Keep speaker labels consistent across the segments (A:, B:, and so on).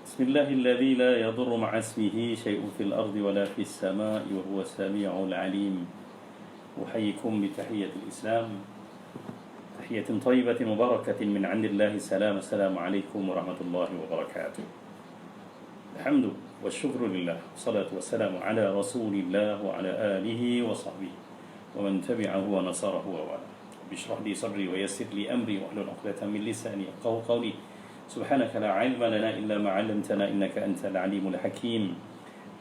A: بسم الله الذي لا يضر مع اسمه شيء في الأرض ولا في السماء وهو السميع العليم. أحييكم بتحية الإسلام، تحية طيبة مباركة من عند الله السلام عليكم ورحمة الله وبركاته. الحمد والشكر لله والصلاة والسلام على رسول الله وعلى آله وصحبه ومن تبعه ونصره ووالاه. اشرح لي صدري ويسر لي أمري واحلل عقدة من لساني يفقهوا قولي. سبحانك لا علم لنا إلا ما علمتنا إنك أنت العليم الحكيم.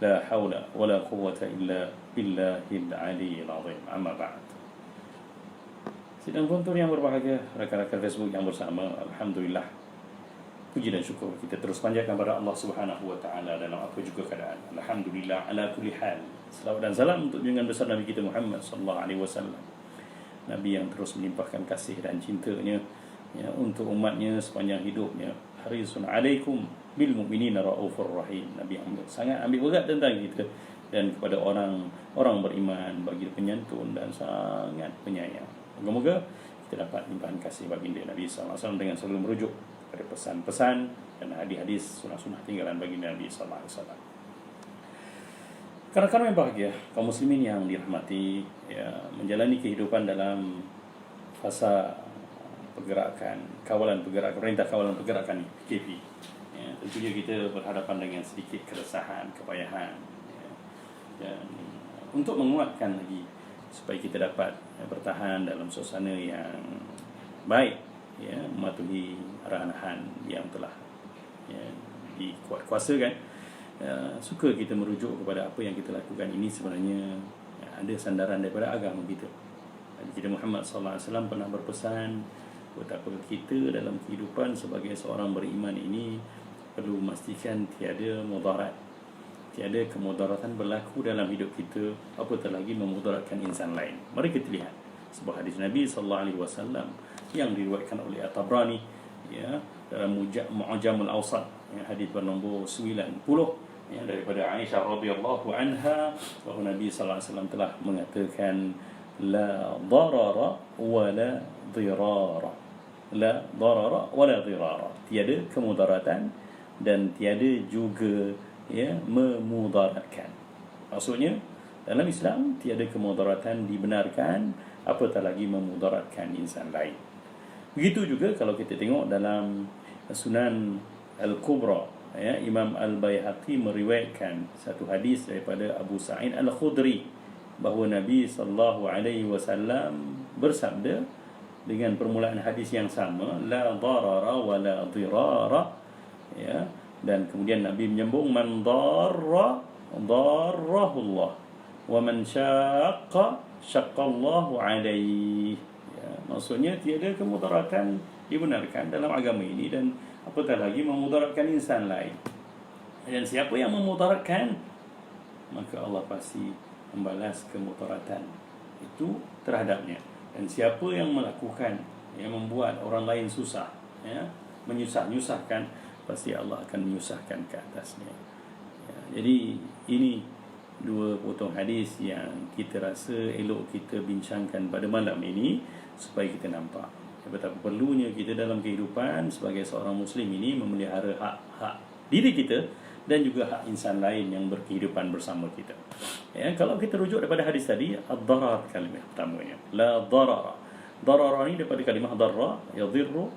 A: لا حول ولا قوة إلا بالله العلي العظيم. أما بعد. Sidang kontur yang berbahagia, rakan-rakan Facebook yang bersama, alhamdulillah, puji dan syukur kita terus panjatkan kepada Allah Subhanahu wa taala dalam apa juga keadaan. Alhamdulillah ala kulli hal. Selawat dan salam untuk junjungan besar Nabi kita Muhammad sallallahu alaihi wasallam. Nabi yang terus melimpahkan kasih dan cintanya untuk umatnya sepanjang hidupnya. Harisun alaikum bil mu'minina raufur rahim. Nabi yang sangat ambil berat tentang kita dan kepada orang beriman, bagi penyantun dan sangat penyayang. Moga-moga kita dapat limpahan kasih baginda Nabi sallallahu alaihi wasallam dengan selalu merujuk pada pesan-pesan dan hadis-hadis sunah-sunah tinggalan baginda Nabi sallallahu alaihi wasallam. Kawan-kawan yang bahagia, kaum muslimin yang dirahmati, menjalani kehidupan dalam fasa pergerakan perintah kawalan pergerakan PKP. Tentunya kita berhadapan dengan sedikit keresahan, kepayahan, dan untuk menguatkan lagi supaya kita dapat bertahan dalam suasana yang baik, mematuhi arahan-arahan yang telah dikuatkuasakan. Suka kita merujuk kepada apa yang kita lakukan ini sebenarnya ada sandaran daripada agama kita. Nabi Muhammad sallallahu alaihi wasallam pernah berpesan betapa kita dalam kehidupan sebagai seorang beriman ini perlu memastikan tiada mudarat, tiada kemudaratan berlaku dalam hidup kita, apatah lagi memudaratkan insan lain. Mari kita lihat sebuah hadis Nabi sallallahu alaihi wasallam yang diriwayatkan oleh At-Tabrani dalam Mu'jamul Awsat, hadis bernombor 90 daripada Aisyah radhiyallahu anha bahawa Nabi sallallahu alaihi wasallam telah mengatakan la darara wala dirara. La darara wala dirara. Tiada kemudaratan dan tiada juga memudaratkan. Maksudnya dalam Islam tiada kemudaratan dibenarkan, apatah lagi memudaratkan insan lain. Begitu juga kalau kita tengok dalam Sunan Al-Kubra, Imam Al-Baihaqi meriwayatkan satu hadis daripada Abu Sa'id Al-Khudri bahawa Nabi sallallahu alaihi wasallam bersabda dengan permulaan hadis yang sama, la darara wa la dirara, dan kemudian Nabi menyambung man darra darrahullah wa man syaqqa syaqqallahu alaihi. Maksudnya tiada kemudaratan dibenarkan dalam agama ini dan apatah lagi memudaratkan insan lain. Dan siapa yang memudaratkan, maka Allah pasti membalas kemudaratan itu terhadapnya. Dan siapa yang melakukan, yang membuat orang lain susah, menyusahkan, pasti Allah akan menyusahkan ke atasnya. Jadi ini dua potong hadis yang kita rasa elok kita bincangkan pada malam ini supaya kita nampak betapa perlunya kita dalam kehidupan sebagai seorang Muslim ini memelihara hak-hak diri kita dan juga hak insan lain yang berkehidupan bersama kita. Kalau kita rujuk daripada hadis tadi, ad-darar kalimah pertamanya. La darara. Darara ni daripada kalimah darra, yadirru,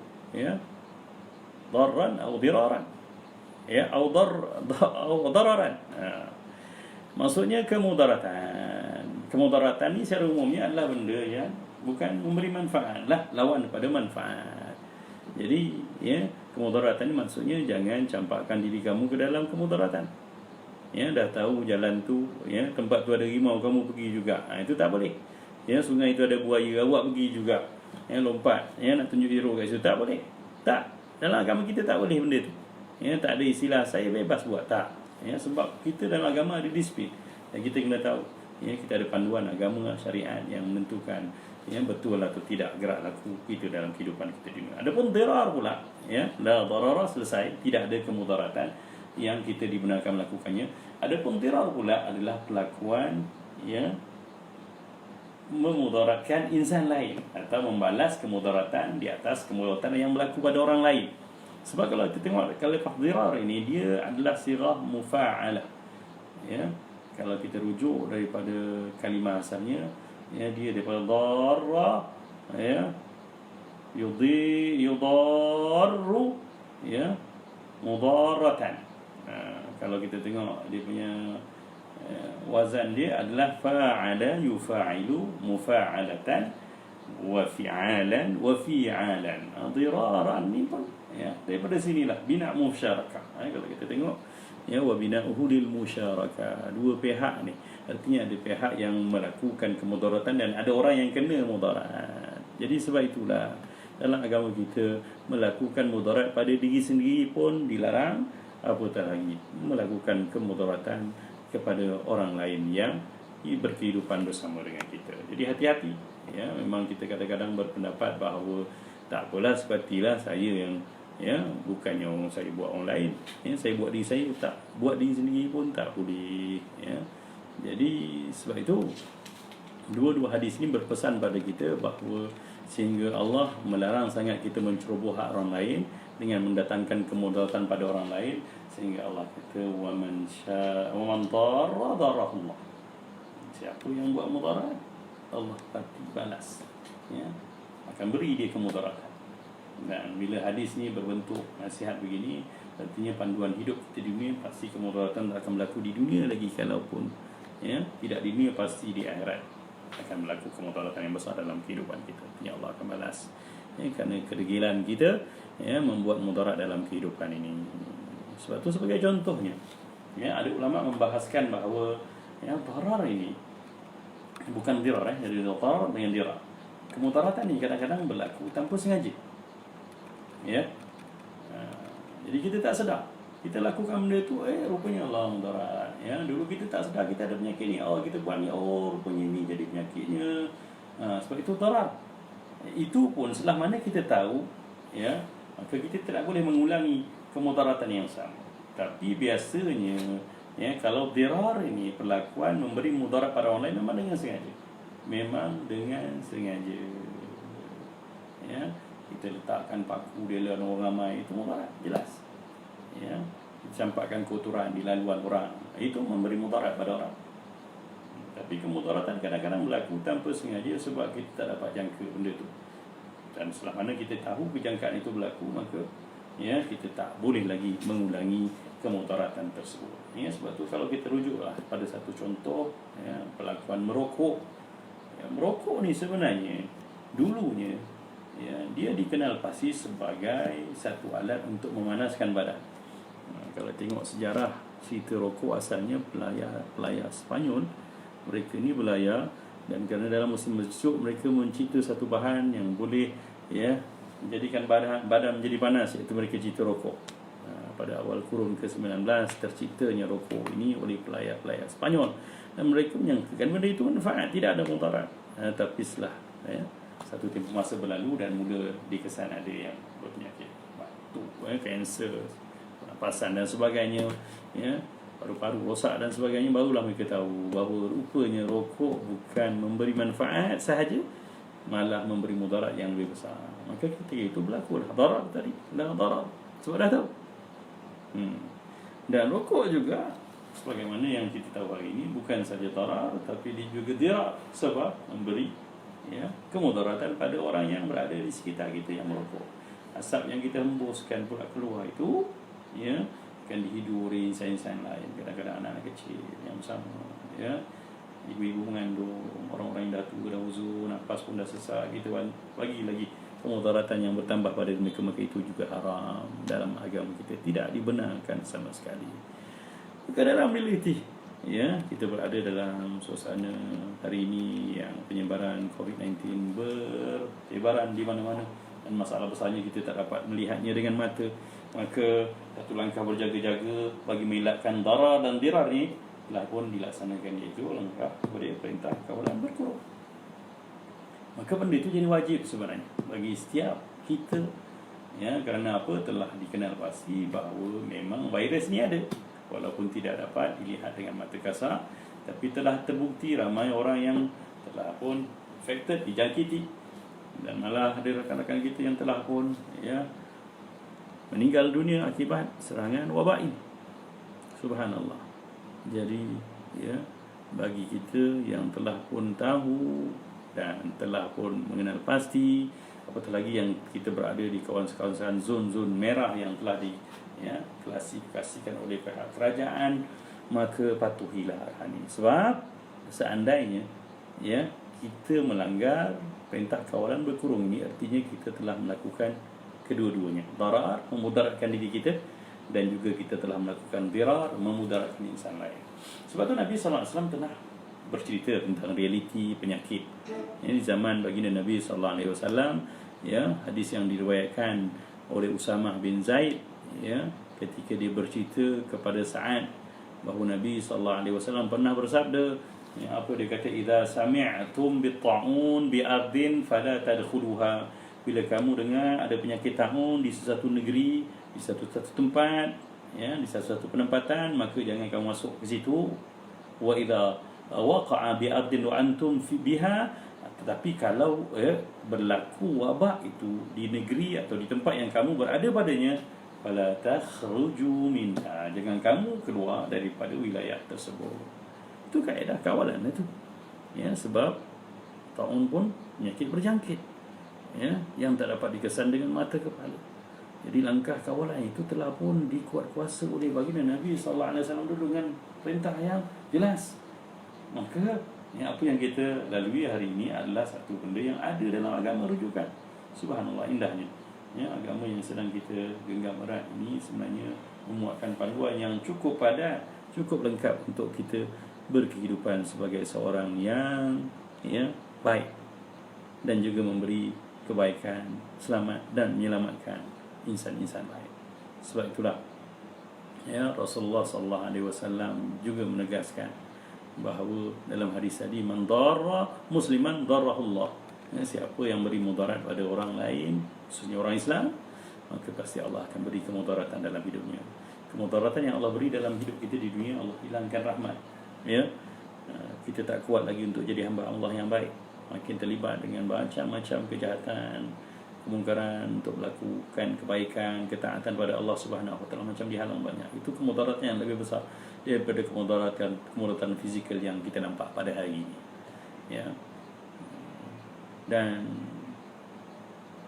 A: darran atau diraran. Atau dararan. Maksudnya kemudaratan. Kemudaratan ni secara umumnya adalah benda yang bukan memberi manfaat, lah lawan pada manfaat. Jadi kemudaratan ni maksudnya jangan campakkan diri kamu ke dalam kemudaratan. Dah tahu jalan tu, tempat tu ada rimau, kamu pergi juga, itu tak boleh. Sungai tu ada buaya, awak pergi juga, lompat, nak tunjuk hero kat situ, tak boleh. Tak, dalam agama kita tak boleh benda tu. Tak ada istilah saya bebas buat, tak. Sebab kita dalam agama ada disiplin dan kita kena tahu, kita ada panduan agama syariat yang menentukan betul atau tidak gerak laku kita dalam kehidupan kita dunia. Adapun dirar pula, la darara, selesai, tidak ada kemudaratan yang kita dibenarkan melakukannya. Adapun dirar pula adalah pelakuan memudaratkan insan lain atau membalas kemudaratan di atas kemudaratan yang berlaku pada orang lain. Sebab kalau kita tengok kalimah dirar ini, dia adalah sirah mufa'alah. Ya, kalau kita rujuk daripada kalimah asalnya, ya, dia daripada darra, ya, yudarru, ya, mudarratan. Kalau kita tengok dia punya wazan dia adalah fa'ala yufa'ilu mufa'alatan wa fi'alan wa fi'alan. Diraran ni pun, ya, daripada sinilah bina musyarakah. Kalau kita tengok, ya, wa bina'uhu lil musyarakah, dua pihak ni, artinya ada pihak yang melakukan kemudaratan dan ada orang yang kena mudarat. Jadi sebab itulah dalam agama kita melakukan mudarat pada diri sendiri pun dilarang, apatah lagi melakukan kemudaratan kepada orang lain yang berkehidupan bersama dengan kita. Jadi hati-hati, ya. Memang kita kadang-kadang berpendapat bahawa tak apalah, sepertilah saya yang, ya, bukannya saya buat orang lain, ya, saya buat diri saya, tak buat diri sendiri pun tak boleh, ya. Jadi sebab itu dua-dua hadis ini berpesan pada kita bahawa sehingga Allah melarang sangat kita menceroboh hak orang lain dengan mendatangkan kemudaratan pada orang lain, sehingga Allah kata wa man darra darahullah. Siapa yang buat mudarat, Allah pasti balas, ya, akan beri dia kemudaratan. Dan bila hadis ni berbentuk nasihat begini, artinya panduan hidup kita di dunia, pasti kemudaratan akan berlaku di dunia lagi, kalaupun, ya, tidak di dunia, pasti di akhirat akan berlaku kemudaratan yang besar dalam kehidupan kita. Ya, Allah akan balas, ya, kerana kedegilan kita, ya, membuat mudarat dalam kehidupan ini. Sebab itu sebagai contohnya, ya, ada ulama membahaskan bahawa, ya, darar ini bukan dirar, jadi darar dengan dirar. Kemudaratan ini kadang-kadang berlaku tanpa sengaja, ya. Jadi kita tak sedar, kita lakukan benda tu, rupanya Allah mudarat, ya. Dulu kita tak sedar kita ada penyakit ni, kita buat ni, rupanya ni jadi penyakitnya. Sebab itu darar. Itu pun setelah mana kita tahu, ya, maka kita tidak boleh mengulangi kemudaratan yang sama. Tapi biasanya, ya, kalau dirar ini perlakuan memberi mudarat pada orang lain, memang dengan sengaja. Memang dengan sengaja, ya. Kita letakkan paku di laluan orang ramai, itu mudarat, jelas, ya. Campakkan kotoran di laluan orang, itu memberi mudarat pada orang. Tapi kemudaratan kadang-kadang berlaku tanpa sengaja sebab kita tak dapat jangka benda tu. Dan setelah mana kita tahu kejangkaan itu berlaku, maka, ya, kita tak boleh lagi mengulangi kemudaratan tersebut. Ya, sebab tu kalau kita rujuklah pada satu contoh, ya, perlakuan merokok. Ya, merokok ni sebenarnya dulunya, ya, dia dikenal pasti sebagai satu alat untuk memanaskan badan. Kalau tengok sejarah cerita rokok, asalnya pelayar Spanyol. Mereka ni belayar, dan kerana dalam musim sejuk mereka mencipta satu bahan yang boleh, ya, menjadikan badan menjadi panas, iaitu mereka cipta rokok. Pada awal kurun ke-19 terciptanya rokok ini oleh pelayar-pelayar Spanyol, dan mereka menyangkakan benda itu manfaat, tidak ada mudarat. Tapi setelah, ya, satu tempoh masa berlalu dan mula dikesan ada yang berpenyakit batuk, kanser, pernafasan dan sebagainya, ya, paru-paru rosak dan sebagainya, barulah mereka tahu bahawa rupanya rokok bukan memberi manfaat sahaja, malah memberi mudarat yang lebih besar. Maka ketika itu berlaku darar tadi, darar, sebab dah tahu. Dan rokok juga, sebagaimana yang kita tahu hari ini, bukan saja darar, tapi dia juga dirar, sebab memberi, ya, kemudaratan pada orang yang berada di sekitar kita yang merokok. Asap yang kita hembuskan pula keluar itu, ya, akan dihiduri insan-insan lain, kadang-kadang anak-anak kecil yang bersama, ya, ibu-ibu mengandung, orang-orang yang dah tua, dah uzur, nafas pun dah sesak, gitu kan. Lagi kemudaratan yang bertambah pada mereka, maka itu juga haram dalam agama kita, tidak dibenarkan sama sekali. Maka dalam realiti, ya, kita berada dalam suasana hari ini yang penyebaran COVID-19 bertebaran di mana-mana, dan masalah besarnya kita tak dapat melihatnya dengan mata. Maka satu langkah berjaga-jaga bagi mengelakkan darar dan dirar ni telah pun dilaksanakan, iaitu langkah kepada perintah kawalan berkurung. Maka benda itu jadi wajib sebenarnya bagi setiap kita, ya, kerana apa? Telah dikenal pasti bahawa memang virus ni ada, walaupun tidak dapat dilihat dengan mata kasar, tapi telah terbukti ramai orang yang telah pun affected, dijangkiti, dan malah ada rakan-rakan kita yang telah pun, ya, meninggal dunia akibat serangan wabak ini. Subhanallah. Jadi ya, bagi kita yang telah pun tahu dan telah pun mengenal pasti, apatah lagi yang kita berada di kawasan zon-zon merah yang telah klasifikasikan oleh pihak kerajaan, maka patuhilah arahan ini. Sebab seandainya ya kita melanggar perintah kawalan berkurung ini, artinya kita telah melakukan kedua-duanya. Darar, memudaratkan diri kita, dan juga kita telah melakukan dirar, memudaratkan insan lain. Sebab tu Nabi SAW telah bercerita tentang realiti penyakit. Ini di zaman baginda Nabi SAW, ya, hadis yang diriwayatkan oleh Usamah bin Zaid, ya, ketika dia bercerita kepada Sa'ad bahawa Nabi SAW pernah bersabda, ya, apa dia kata, idza sami'tum bit-ta'un bi ardin fala tadkhuluha. Bila kamu dengar ada penyakit ta'un di sesuatu negeri, di satu tempat, ya, di satu penempatan, maka jangan kamu masuk ke situ. Wa idza waqa'a bi ardin wa antum biha. Tetapi kalau berlaku wabak itu di negeri atau di tempat yang kamu berada padanya, fala takhruju minha, jangan kamu keluar daripada wilayah tersebut. Itu kaedah kawalan itu. Ya, sebab taun pun penyakit berjangkit, ya, yang tak dapat dikesan dengan mata kepala. Jadi langkah kawalan itu telah pun dikuat-kuasa oleh baginda Nabi SAW dulu dengan perintah yang jelas. Maka apa yang kita lalui hari ini adalah satu benda yang ada dalam agama rujukan. Subhanallah, indahnya. Ya, agama yang sedang kita genggam erat ini sebenarnya memuatkan panduan yang cukup padat, cukup lengkap untuk kita berkehidupan sebagai seorang yang baik, dan juga memberi kebaikan, selamat dan menyelamatkan insan-insan lain. Sebab itulah ya, Rasulullah SAW juga menegaskan bahawa dalam hadis tadi, man darra musliman darrahullah, ya, siapa yang beri mudarat pada orang lain, khususnya orang Islam, maka pasti Allah akan beri kemudaratan dalam hidupnya. Kemudaratan yang Allah beri dalam hidup kita di dunia, Allah hilangkan rahmat, ya. Kita tak kuat lagi untuk jadi hamba Allah yang baik, makin terlibat dengan macam-macam kejahatan, kemungkaran, untuk melakukan kebaikan, ketaatan pada Allah Subhanahu Wa Taala, macam dihalang banyak. Itu kemudaratan yang lebih besar daripada kemudaratan fizikal yang kita nampak pada hari ini, ya. Dan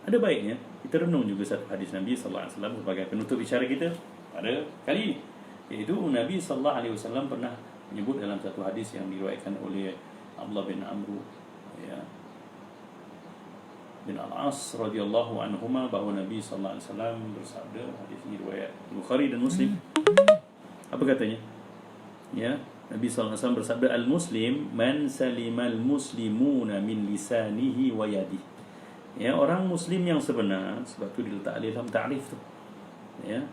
A: ada baiknya kita renung juga satu hadis Nabi sallallahu alaihi wasallam sebagai penutup bicara kita pada kali ini, iaitu Nabi sallallahu alaihi wasallam pernah menyebut dalam satu hadis yang diriwayatkan oleh Abdullah bin Amr, ya, bin Al-As radhiyallahu anhuma, bahawa Nabi sallallahu alaihi wasallam bersabda, hadis ini riwayat Bukhari dan Muslim. Apa katanya? Ya, Nabi sallallahu alaihi wasallam bersabda, al-muslim man salimal muslimuna min lisanihi wa yadihi. Ya, orang muslim yang sebenar, sebab tu diletak dalam ta'rif tu. Ya.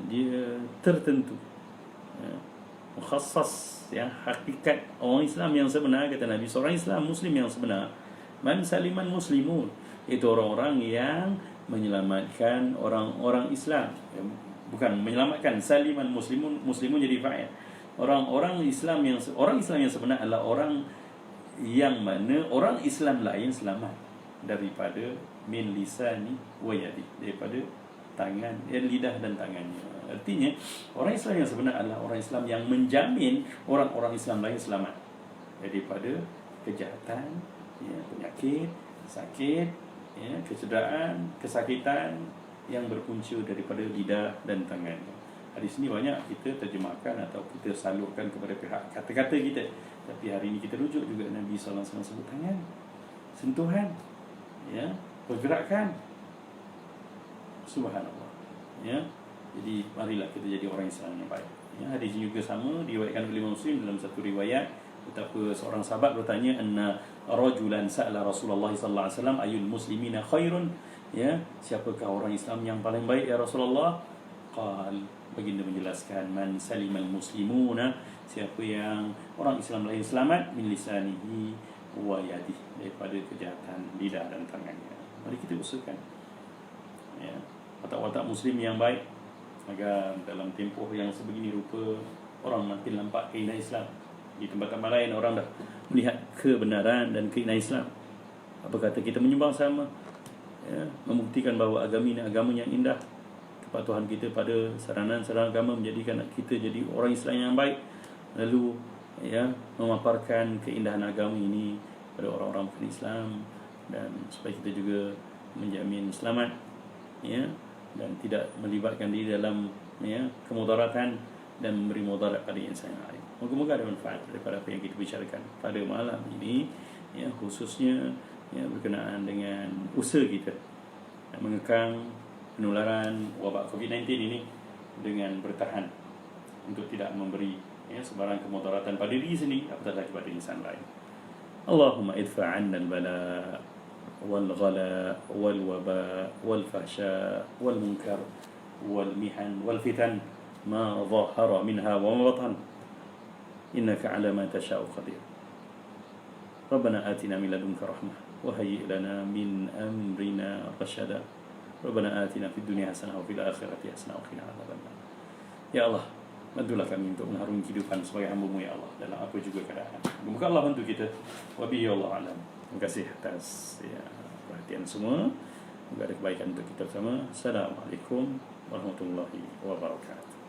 A: Dia tertentu. Ya. Mukhassas, ya, hakikat orang Islam yang sebenar, kata Nabi, seorang Islam muslim yang sebenar, man saliman muslimun, itu orang-orang yang menyelamatkan orang-orang Islam. Ya, bukan menyelamatkan, saliman muslimun jadi fa'il. Orang Islam yang sebenar adalah orang yang mana orang Islam lain selamat daripada min lisani wa yadi, daripada tangan, lidah dan tangannya. Artinya orang Islam yang sebenar adalah orang Islam yang menjamin orang-orang Islam lain selamat daripada kejahatan, ya, penyakit, sakit, ya, kecederaan, kesakitan yang berpunca daripada lidah dan tangannya. Hadis ini banyak kita terjemahkan atau kita salurkan kepada pihak kata-kata kita, tapi hari ini kita rujuk juga Nabi SAW sebut tangan, sentuhan, ya, pergerakan. Subhanallah, ya. Jadi marilah kita jadi orang Islam yang baik, ya. Hadis ini juga sama diriwayatkan oleh Muslim dalam satu riwayat, betapa seorang sahabat bertanya, anna rajulan sa'ala Rasulullah sallallahu alaihi wasallam ayul muslimina khairun, ya, siapakah orang Islam yang paling baik ya Rasulullah? Qal, baginda menjelaskan, man salimal muslimuna, siapa yang orang Islam lain selamat, min lisanihi wa yadihi, daripada kejahatan lidah dan tangannya. Mari kita usahakan, ya, watak-watak muslim yang baik, agar dalam tempoh yang sebegini rupa orang makin nampak keindahan Islam. Di tempat-tempat lain orang dah melihat kebenaran dan keindahan Islam. Apa kata kita menyumbang sama, membuktikan bahawa agama ini agama yang indah. Kepatuhan kita pada saranan-saranan agama menjadikan kita jadi orang Islam yang baik, lalu memaparkan keindahan agama ini pada orang-orang bukan Islam, dan supaya kita juga menjamin selamat dan tidak melibatkan diri dalam kemudaratan dan memberi mudarat pada insan yang lain. Moga-moga ada manfaat daripada apa yang kita bicarakan pada malam ini, khususnya berkenaan dengan usaha kita mengekang penularan wabak COVID-19 ini dengan bertahan untuk tidak memberi sebarang kemudaratan pada diri sendiri apatah lagi pada insan lain. Allahumma idfa' 'anna al-bala wal ghala wal waba wal fahsya wal munkar wal mihan wal fitan ma dhahara minha wa ma batan innaka 'ala ma tasha'u qadir. Rabbana atina min ladunka rahmah wa hayyi' lana min amrina rashada. Rabbana atina fid dunya hasanah wa fil akhirati hasanah wa qina adzabannar. Ya Allah, bantulah kami untuk mengharungi kehidupan sebagai hamba-Mu ya Allah, dalam apa juga keadaan. Semoga Allah bantu kita. Wa bihi Allah alam. Terima kasih atas perhatian semua. Semoga ada kebaikan untuk kita bersama. Assalamualaikum warahmatullahi wabarakatuh.